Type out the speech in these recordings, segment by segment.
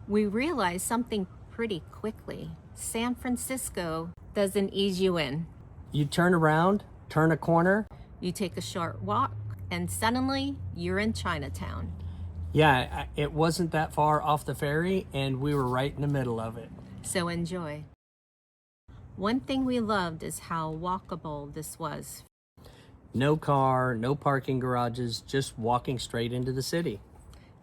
We realized something pretty quickly. San Francisco doesn't ease you in. You turn around, turn a corner. You take a short walk, and suddenly you're in Chinatown. Yeah, it wasn't that far off the ferry, and we were right in the middle of it. So enjoy. One thing we loved is how walkable this was. No car, no parking garages, just walking straight into the city.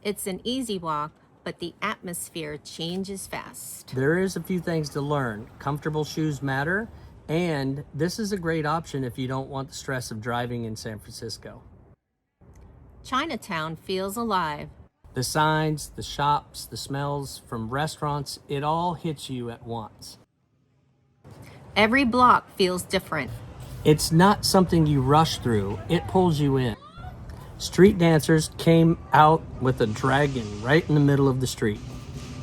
It's an easy walk, but the atmosphere changes fast. There is a few things to learn. Comfortable shoes matter, and this is a great option if you don't want the stress of driving in San Francisco. Chinatown feels alive. The signs, the shops, the smells from restaurants, it all hits you at once. Every block feels different. It's not something you rush through, it pulls you in. Street dancers came out with a dragon right in the middle of the street.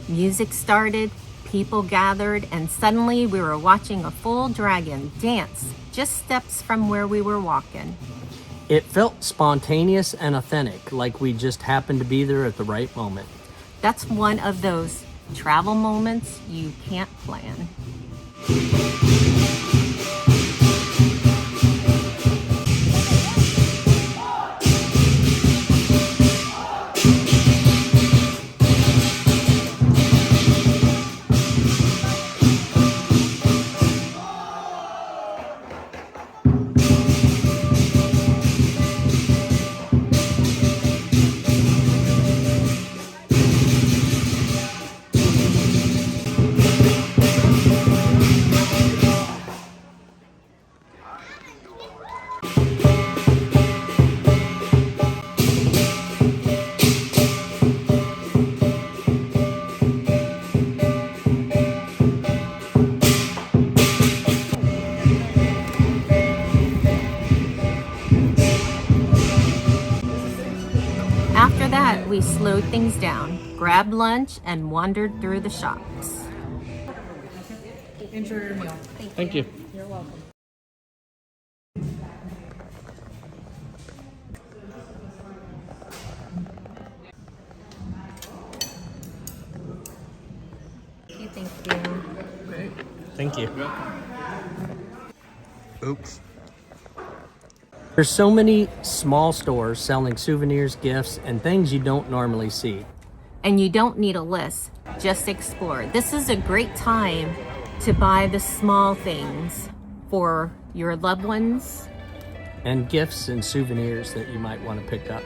Music started, people gathered, and suddenly we were watching a full dragon dance just steps from where we were walking. It felt spontaneous and authentic, like we just happened to be there at the right moment. That's one of those travel moments you can't plan. After that, we slowed things down, grabbed lunch, and wandered through the shops. Enjoy your meal. Thank you. You're welcome. Thank you. Thank you. Oops. There's so many small stores selling souvenirs, gifts, and things you don't normally see. And you don't need a list, just explore. This is a great time to buy the small things for your loved ones. And gifts and souvenirs that you might want to pick up.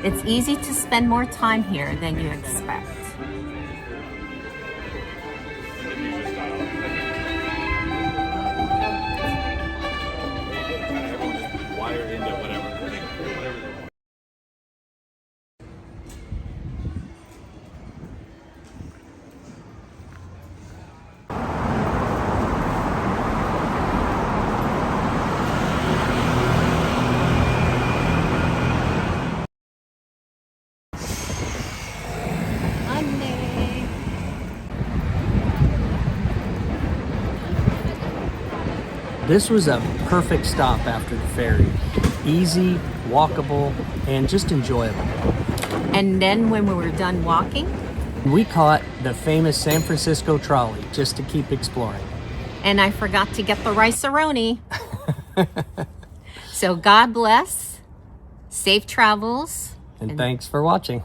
It's easy to spend more time here than you expect. This was a perfect stop after the ferry. Easy, walkable, and just enjoyable. And then when we were done walking, We caught the famous San Francisco trolley just to keep exploring. and I forgot to get the rice-a-roni. So God bless, safe travels, And thanks for watching.